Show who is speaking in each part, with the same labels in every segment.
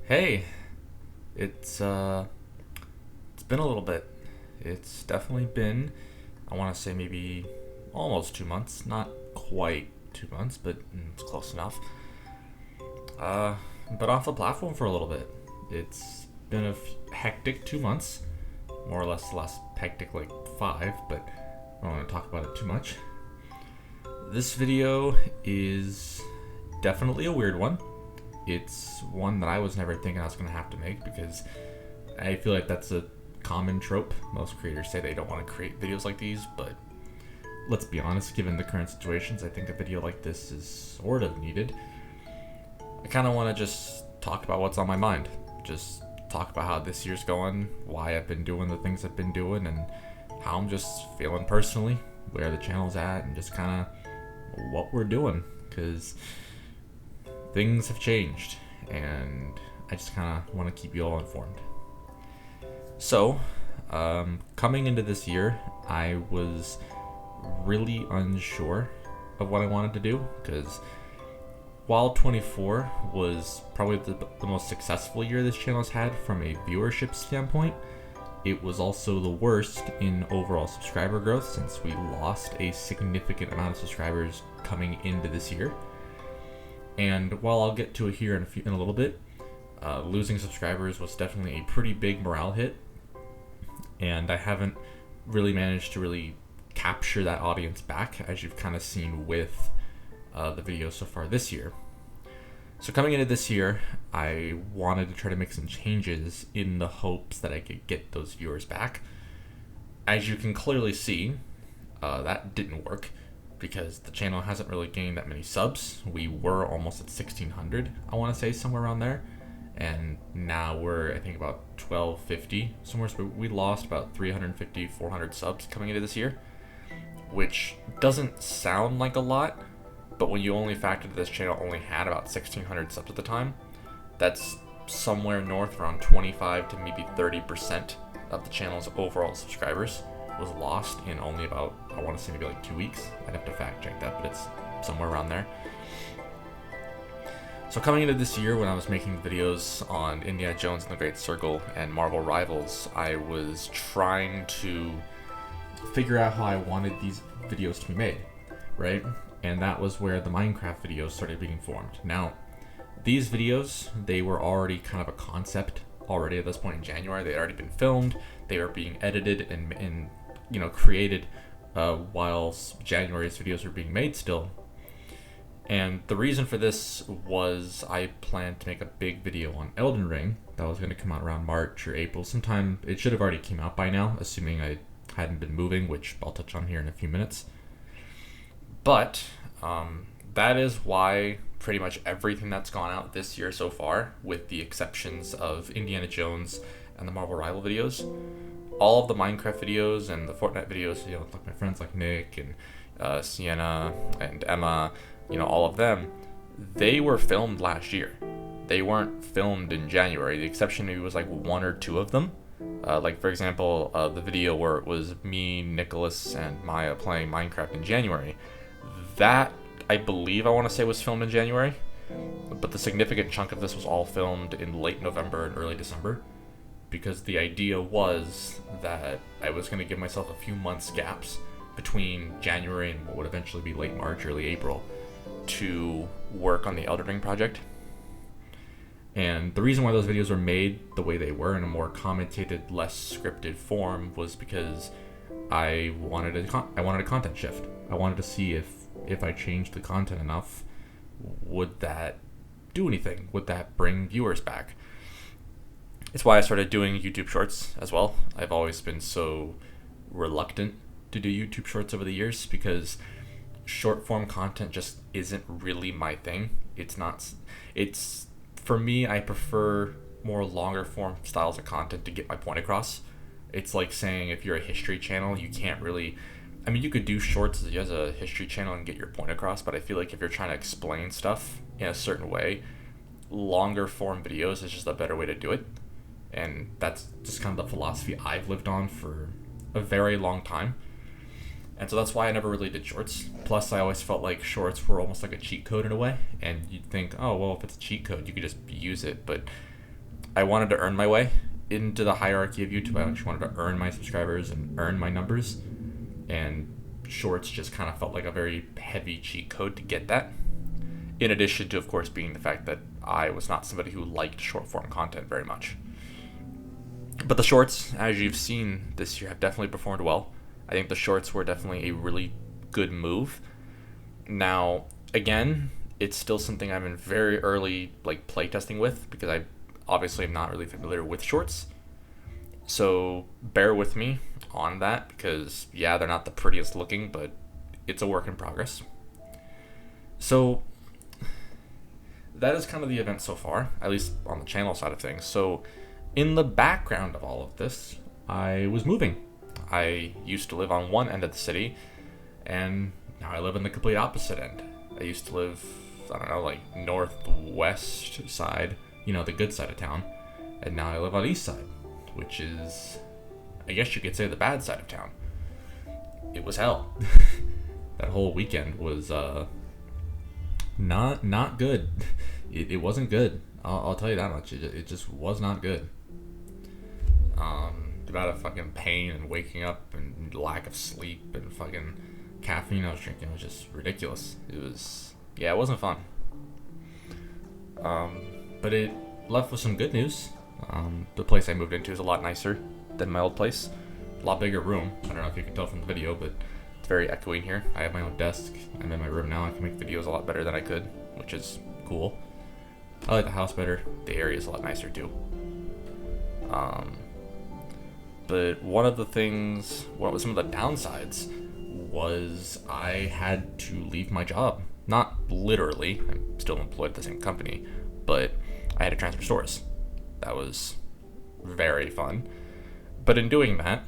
Speaker 1: Hey, it's it's been a little bit. It's definitely been, I want to say maybe almost 2 months, not quite 2 months, but it's close enough. Uh, but off the platform for a little bit. It's been a hectic 2 months, more or less less hectic like five, but I don't want to talk about it too much. This video is definitely a weird one. It's one that I was never thinking I was going to have to make because I feel like that's a common trope. Most creators say they don't want to create videos like these, but let's be honest, given the current situations, I think a video like this is sort of needed. I kind of want to just talk about what's on my mind. Just talk about how this year's going, why I've been doing the things I've been doing, and how I'm just feeling personally, where the channel's at, and just kind of what we're doing. Because things have changed, and I just kind of want to keep you all informed. So, coming into this year, I was really unsure of what I wanted to do because while 24 was probably the most successful year this channel has had from a viewership standpoint, it was also the worst in overall subscriber growth since we lost a significant amount of subscribers coming into this year. And while I'll get to it here in a little bit, losing subscribers was definitely a pretty big morale hit, and I haven't really managed to really capture that audience back, as you've kind of seen with the videos so far this year. So coming into this year, I wanted to try to make some changes in the hopes that I could get those viewers back. As you can clearly see, that didn't work because the channel hasn't really gained that many subs. We were almost at 1,600, I want to say, somewhere around there. And now we're, I think, about 1,250 somewhere. So we lost about 350, 400 subs coming into this year, which doesn't sound like a lot, but when you only factor that this channel only had about 1,600 subs at the time, that's somewhere north around 25 to maybe 30% of the channel's overall subscribers was lost in only about, I want to say maybe like 2 weeks. I'd have to fact check that, but it's somewhere around there. So coming into this year, when I was making videos on Indiana Jones and the Great Circle and Marvel Rivals, I was trying to figure out how I wanted these videos to be made, right? And that was where the Minecraft videos started being formed. Now, these videos, they were already kind of a concept already at this point in January. They had already been filmed, they were being edited and created while January's videos were being made still. And the reason for this was I planned to make a big video on Elden Ring that was going to come out around March or April sometime. It should have already came out by now, assuming I hadn't been moving, which I'll touch on here in a few minutes. But that is why pretty much everything that's gone out this year so far, with the exceptions of Indiana Jones and the Marvel Rival videos, all of the Minecraft videos and the Fortnite videos, like my friends like Nick and Sienna and Emma, all of them, they were filmed last year. They weren't filmed in January. The exception maybe was like one or two of them. Like, for example, the video where it was me, Nicholas, and Maya playing Minecraft in January. That, I believe, I want to say was filmed in January. But the significant chunk of this was all filmed in late November and early December. Because the idea was that I was going to give myself a few months gaps between January and what would eventually be late March, early April, to work on the Elden Ring project. And the reason why those videos were made the way they were in a more commentated, less scripted form was because I wanted a content shift. I wanted to see if I changed the content enough, would that do anything? Would that bring viewers back? It's why I started doing YouTube Shorts as well. I've always been so reluctant to do YouTube Shorts over the years because short form content just isn't really my thing. It's for me, I prefer more longer form styles of content to get my point across. It's like saying if you're a history channel, you can't really, you could do shorts as a history channel and get your point across, but I feel like if you're trying to explain stuff in a certain way, longer form videos is just a better way to do it. And that's just kind of the philosophy I've lived on for a very long time. And so that's why I never really did shorts. Plus, I always felt like shorts were almost like a cheat code in a way. And you'd think, oh, well, if it's a cheat code, you could just use it. But I wanted to earn my way into the hierarchy of YouTube. I just wanted to earn my subscribers and earn my numbers, and shorts just kind of felt like a very heavy cheat code to get that. In addition to, of course, being the fact that I was not somebody who liked short form content very much. But the shorts, as you've seen this year, have definitely performed well. I think the shorts were definitely a really good move. Now, again, it's still something I'm in very early playtesting with, because I obviously am not really familiar with shorts. So bear with me on that, because yeah, they're not the prettiest looking, but it's a work in progress. So that is kind of the event so far, at least on the channel side of things. So in the background of all of this, I was moving. I used to live on one end of the city, and now I live in the complete opposite end. I used to live, I don't know, northwest side, the good side of town, and now I live on east side, which is, I guess you could say, the bad side of town. It was hell. That whole weekend was not good. It wasn't good. I'll tell you that much. It just was not good. The amount of fucking pain and waking up and lack of sleep and fucking caffeine I was drinking was just ridiculous. It wasn't fun. But it left with some good news. The place I moved into is a lot nicer than my old place. A lot bigger room. I don't know if you can tell from the video, but it's very echoey in here. I have my own desk. I'm in my room now. I can make videos a lot better than I could, which is cool. I like the house better. The area is a lot nicer too. But one of some of the downsides was I had to leave my job. Not literally, I'm still employed at the same company, but I had to transfer stores. That was very fun. But in doing that,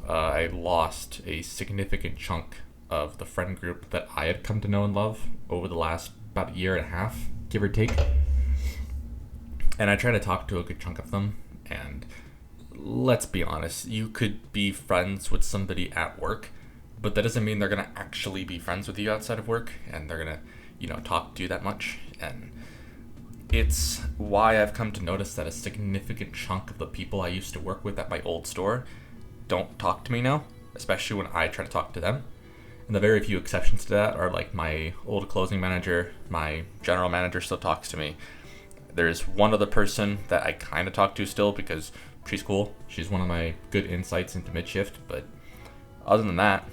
Speaker 1: I lost a significant chunk of the friend group that I had come to know and love over the last about a year and a half, give or take. And I tried to talk to a good chunk of them, and let's be honest, you could be friends with somebody at work, but that doesn't mean they're going to actually be friends with you outside of work, and they're going to, talk to you that much. And it's why I've come to notice that a significant chunk of the people I used to work with at my old store don't talk to me now, especially when I try to talk to them. And the very few exceptions to that are my old closing manager, my general manager still talks to me. There's one other person that I kind of talk to still because she's cool. She's one of my good insights into mid-shift, but other than that,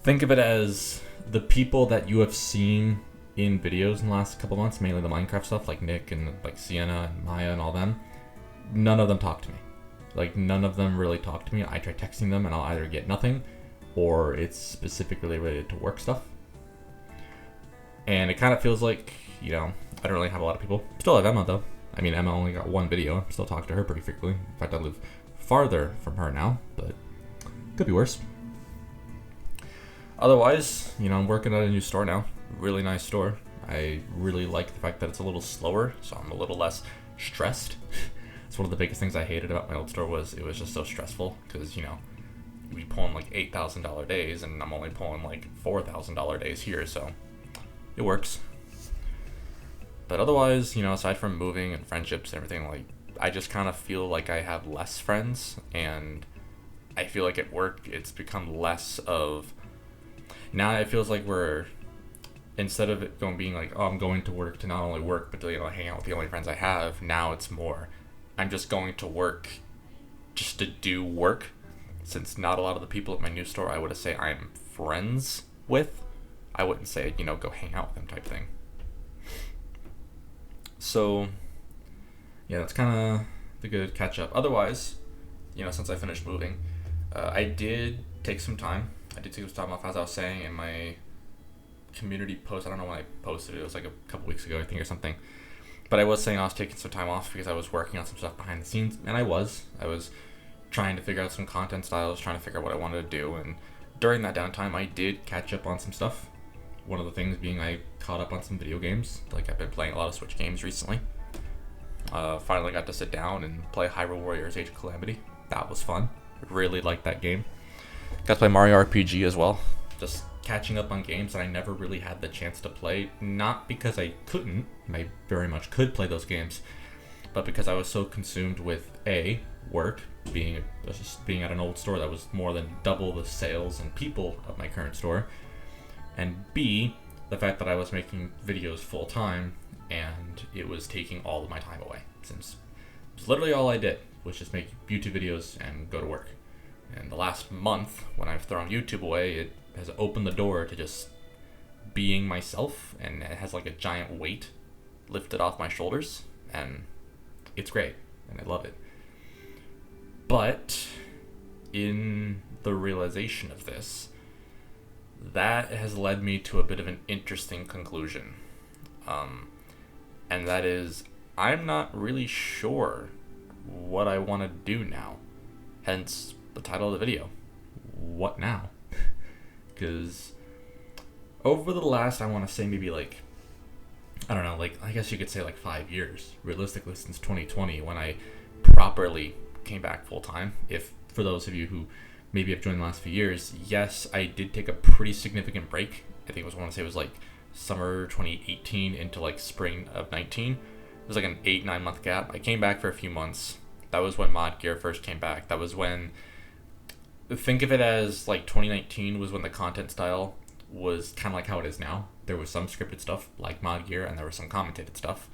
Speaker 1: think of it as the people that you have seen in videos in the last couple months, mainly the Minecraft stuff, like Nick and Sienna and Maya and all them. None of them talk to me. None of them really talk to me. I try texting them and I'll either get nothing, or it's specifically related to work stuff. And it kind of feels like, I don't really have a lot of people. Still have Emma though. I mean, Emma only got one video. I still talk to her pretty frequently. In fact, I live farther from her now, but could be worse. Otherwise, I'm working at a new store now. Really nice store. I really like the fact that it's a little slower, so I'm a little less stressed. It's one of the biggest things I hated about my old store was it was just so stressful because, we pulling $8,000 days and I'm only pulling $4,000 days here, so it works. But otherwise, aside from moving and friendships and everything, I just kind of feel like I have less friends, and I feel like at work it's become less of, now it feels like we're, instead of it being I'm going to work to not only work but to hang out with the only friends I have, now it's more I'm just going to work just to do work, since not a lot of the people at my new store I would say I'm friends with. I wouldn't say go hang out with them type thing. So yeah, that's kind of the good catch up. Otherwise, since I finished moving, I did take some time. I did take some time off, as I was saying in my community post. I don't know when I posted it. It was a couple weeks ago, I think, or something. But I was saying I was taking some time off because I was working on some stuff behind the scenes, and I was trying to figure out some content styles, trying to figure out what I wanted to do. And during that downtime, I did catch up on some stuff. One of the things being I caught up on some video games. I've been playing a lot of Switch games recently. Finally got to sit down and play Hyrule Warriors Age of Calamity. That was fun. Really liked that game. Got to play Mario RPG as well. Just catching up on games that I never really had the chance to play. Not because I couldn't. I very much could play those games. But because I was so consumed with A, work, being at an old store that was more than double the sales and people of my current store, and B, the fact that I was making videos full time and it was taking all of my time away, since it was literally all I did was just make YouTube videos and go to work. And the last month, when I've thrown YouTube away, it has opened the door to just being myself, and it has like a giant weight lifted off my shoulders, and it's great, and I love it. But in the realization of this, that has led me to a bit of an interesting conclusion. And that is, I'm not really sure what I want to do now. Hence the title of the video, What Now? Because over the last, I want to say maybe like, I don't know, like, I guess you could say like 5 years, realistically, since 2020, when I properly came back full time. If, for those of you who maybe have joined the last few years, yes, I did take a pretty significant break. I think I want to say it was like summer 2018 into like spring of 19. It was like an 8-9 month gap. I came back for a few months. That was when Mod Gear first came back. That was when, think of it as like 2019 was when the content style was kind of like how it is now. There was some scripted stuff like Mod Gear, and there was some commentated stuff.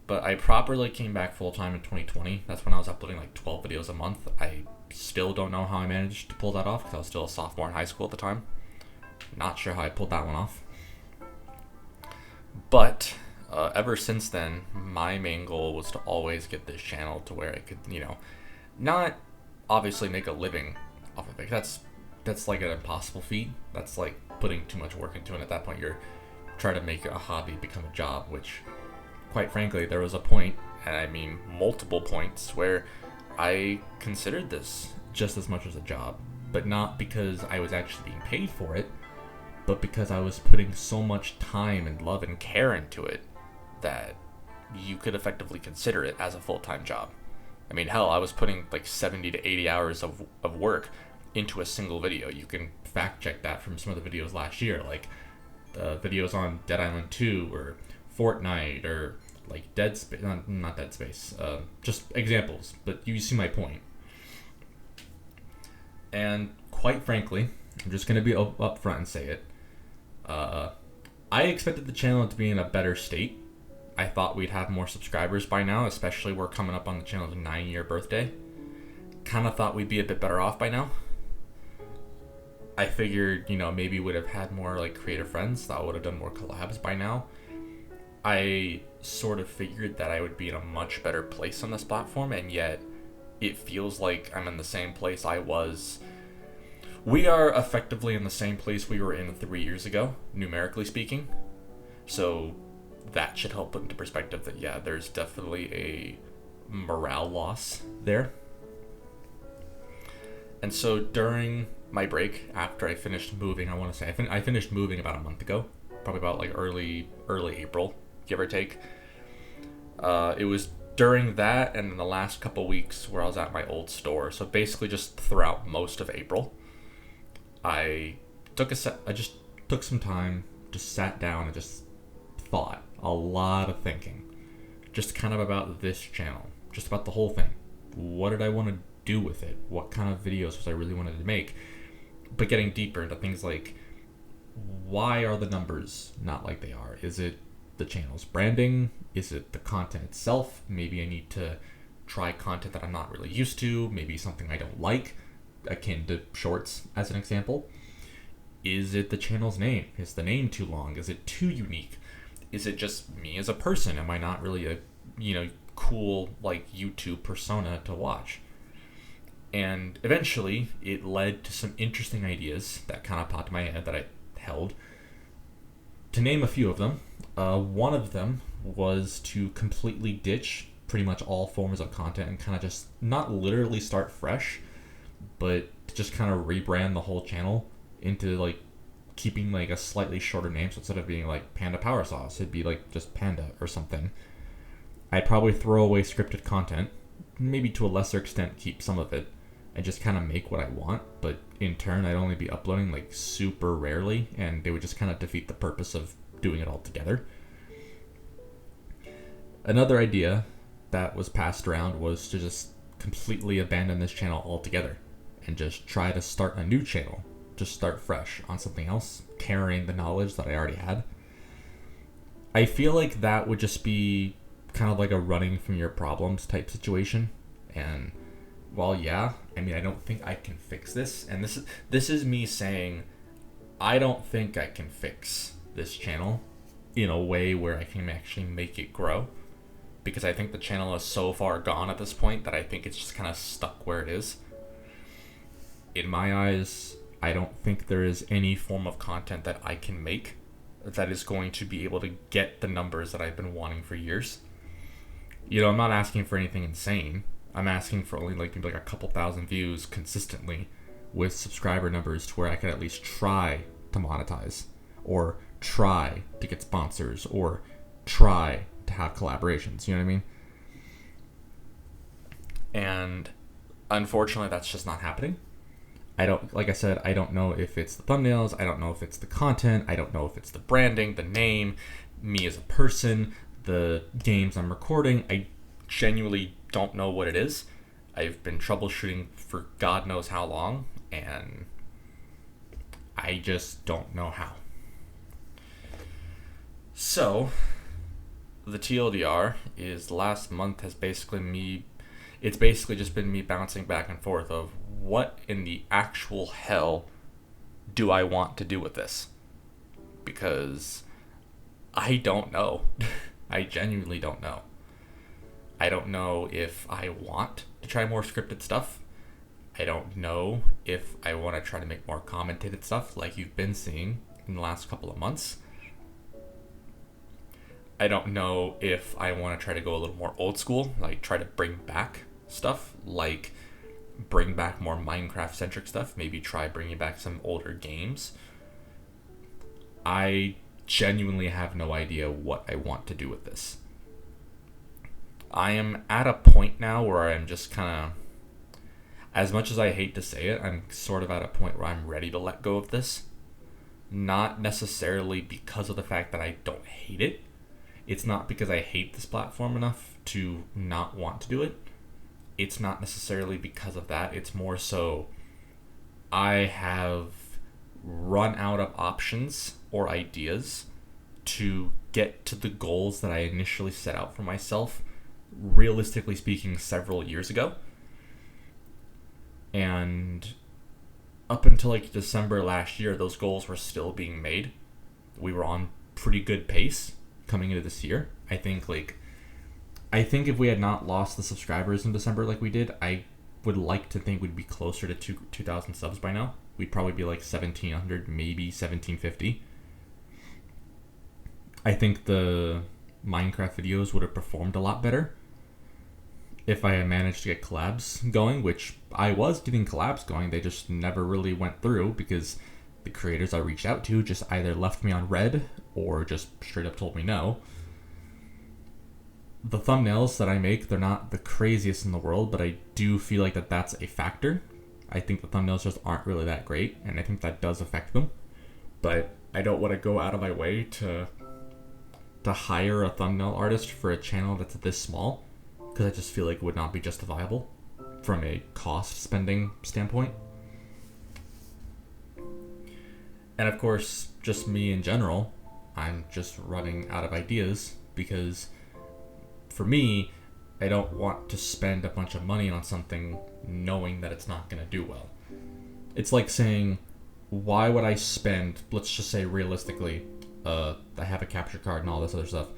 Speaker 1: But I properly came back full time in 2020. That's when I was uploading like 12 videos a month. I still don't know how I managed to pull that off because I was still a sophomore in high school at the time. Not sure how I pulled that one off. But ever since then, my main goal was to always get this channel to where I could, not obviously make a living off of it. That's like an impossible feat. That's like putting too much work into it. At that point, you're trying to make a hobby become a job, which, quite frankly, there was a point, and I mean multiple points, where I considered this just as much as a job, but not because I was actually being paid for it, but because I was putting so much time and love and care into it that you could effectively consider it as a full-time job. I mean, hell, I was putting like 70 to 80 hours of work into a single video. You can fact check that from some of the videos last year, like videos on Dead Island 2 or Fortnite or like Dead Space, not Dead Space, just examples, but you see my point. And quite frankly, I'm just going to be up front and say it. I expected the channel to be in a better state. I thought we'd have more subscribers by now, especially we're coming up on the channel's 9-year birthday. Kind of thought we'd be a bit better off by now. I figured, maybe would have had more like creative friends. Thought I would have done more collabs by now. I sort of figured that I would be in a much better place on this platform, and yet it feels like I'm in the same place I was. We are effectively in the same place we were in 3 years ago, numerically speaking. So that should help put into perspective that, yeah, there's definitely a morale loss there. And so during my break, after I finished moving, I want to say, I finished moving about a month ago, probably about like early April, give or take. It was during that and in the last couple weeks where I was at my old store. So basically just throughout most of April, I just took some time, just sat down and just thought, a lot of thinking, just kind of about this channel, just about the whole thing. What did I want to do with it? What kind of videos was I really wanted to make? But getting deeper into things like, why are the numbers not like they are? Is it the channel's branding? Is it the content itself? Maybe I need to try content that I'm not really used to, maybe something I don't like, akin to shorts as an example. Is it the channel's name? Is the name too long? Is it too unique? Is it just me as a person? Am I not really a, cool, like, YouTube persona to watch? And eventually, it led to some interesting ideas that kind of popped in my head that I held. To name a few of them, one of them was to completely ditch pretty much all forms of content and kind of just not literally start fresh, but to just kind of rebrand the whole channel into like keeping like a slightly shorter name. So instead of being like Panda Power Sauce, it'd be like just Panda or something. I'd probably throw away scripted content, maybe to a lesser extent keep some of it, and just kind of make what I want. But in turn, I'd only be uploading like super rarely, and they would just kind of defeat the purpose of doing it all together. Another idea that was passed around was to just completely abandon this channel altogether and just try to start a new channel, just start fresh on something else, carrying the knowledge that I already had. I feel like that would just be kind of like a running from your problems type situation. And while yeah, I mean, I don't think I can fix this, and this is me saying I don't think I can fix this channel in a way where I can actually make it grow, because I think the channel is so far gone at this point that I think it's just kind of stuck where it is. In my eyes, I don't think there is any form of content that I can make that is going to be able to get the numbers that I've been wanting for years. You know, I'm not asking for anything insane. I'm asking for only maybe a couple thousand views consistently with subscriber numbers to where I could at least try to monetize, or try to get sponsors, or try to have collaborations. You know what I mean? And unfortunately, that's just not happening. Like I said, I don't know if it's the thumbnails, I don't know if it's the content, I don't know if it's the branding, the name, me as a person, the games I'm recording. I genuinely don't know what it is. I've been troubleshooting for God knows how long, and I just don't know how. So, the TLDR is last month has basically just been me bouncing back and forth of what in the actual hell do I want to do with this? Because I don't know. I genuinely don't know. I don't know if I want to try more scripted stuff. I don't know if I want to try to make more commentated stuff like you've been seeing in the last couple of months. I don't know if I want to try to go a little more old school, like try to bring back stuff, like bring back more Minecraft-centric stuff, maybe try bringing back some older games. I genuinely have no idea what I want to do with this. I am at a point now where I'm just kind of, as much as I hate to say it, I'm sort of at a point where I'm ready to let go of this. Not necessarily because of the fact that I don't hate it. It's not because I hate this platform enough to not want to do it. It's not necessarily because of that. It's more so I have run out of options or ideas to get to the goals that I initially set out for myself, realistically speaking, several years ago. And up until December last year, those goals were still being made. We were on pretty good pace coming into this year. I think if we had not lost the subscribers in December like we did, I would like to think we'd be closer to 2,000 subs by now. We'd probably be 1,700, maybe 1,750. I think the Minecraft videos would have performed a lot better if I had managed to get collabs going, which I was getting collabs going. They just never really went through because the creators I reached out to just either left me on red or just straight up told me no. The thumbnails that I make, they're not the craziest in the world, but I do feel like that's a factor. I think the thumbnails just aren't really that great, and I think that does affect them. But I don't want to go out of my way to hire a thumbnail artist for a channel that's this small, because I just feel like it would not be justifiable from a cost spending standpoint. And of course, just me in general, I'm just running out of ideas because for me, I don't want to spend a bunch of money on something knowing that it's not going to do well. It's like saying, why would I spend, let's just say realistically, I have a capture card and all this other stuff.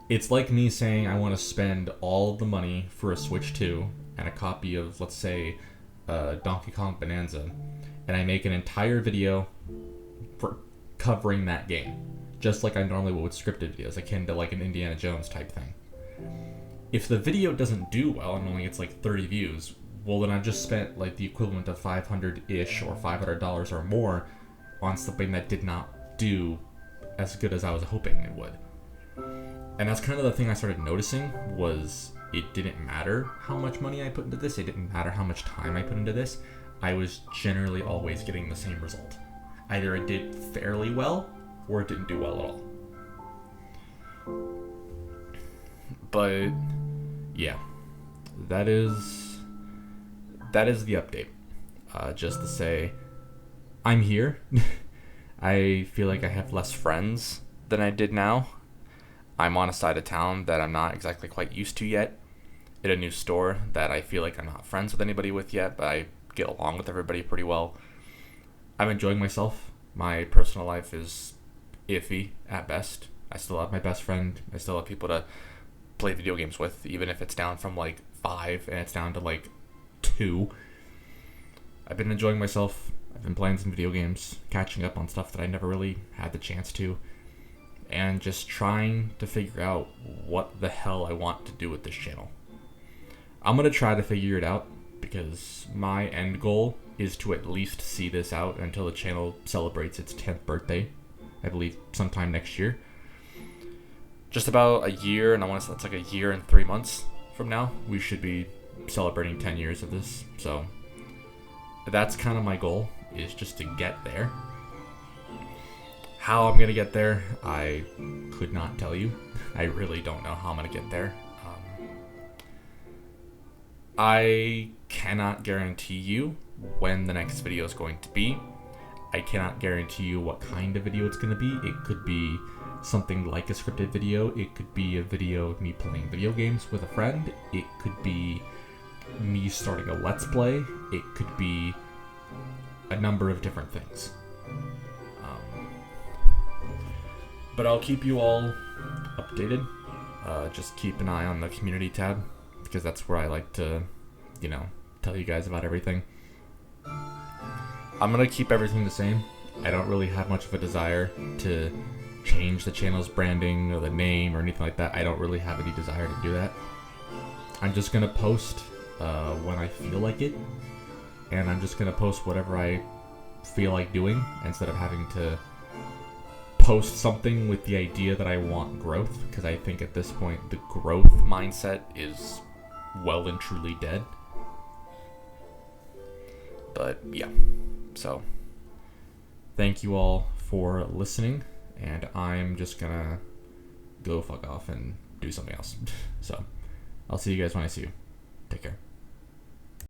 Speaker 1: It's like me saying I want to spend all of the money for a Switch 2 and a copy of, let's say, Donkey Kong Bonanza, and I make an entire video for covering that game, just like I normally would with scripted videos, akin to an Indiana Jones type thing. If the video doesn't do well and only gets 30 views, well then I've just spent the equivalent of $500-ish or $500 or more on something that did not do as good as I was hoping it would. And that's kind of the thing I started noticing, was it didn't matter how much money I put into this, it didn't matter how much time I put into this, I was generally always getting the same result. Either it did fairly well, or it didn't do well at all. But yeah, that is the update. Just to say, I'm here. I feel like I have less friends than I did now. I'm on a side of town that I'm not exactly quite used to yet. In a new store that I feel like I'm not friends with anybody with yet, but I get along with everybody pretty well. I'm enjoying myself. My personal life is iffy at best. I still have my best friend. I still have people to play video games with, even if it's down from like 5 and it's down to like 2. I've been enjoying myself. I've been playing some video games, catching up on stuff that I never really had the chance to, and just trying to figure out what the hell I want to do with this channel. I'm going to try to figure it out because my end goal is to at least see this out until the channel celebrates its 10th birthday, I believe sometime next year. Just about a year, and I want to say that's like a year and 3 months from now, we should be celebrating 10 years of this. So that's kind of my goal, is just to get there. How I'm going to get there, I could not tell you. I really don't know how I'm going to get there. I cannot guarantee you when the next video is going to be. I cannot guarantee you what kind of video it's going to be. It could be something like a scripted video. It could be a video of me playing video games with a friend. It could be me starting a Let's Play. It could be a number of different things. But I'll keep you all updated. Just keep an eye on the community tab, because that's where I like to, tell you guys about everything. I'm going to keep everything the same. I don't really have much of a desire to change the channel's branding or the name or anything like that. I don't really have any desire to do that. I'm just going to post when I feel like it, and I'm just going to post whatever I feel like doing instead of having to post something with the idea that I want growth, because I think at this point the growth mindset is well and truly dead. But yeah, so thank you all for listening, and I'm just gonna go fuck off and do something else. So I'll see you guys when I see you. Take care.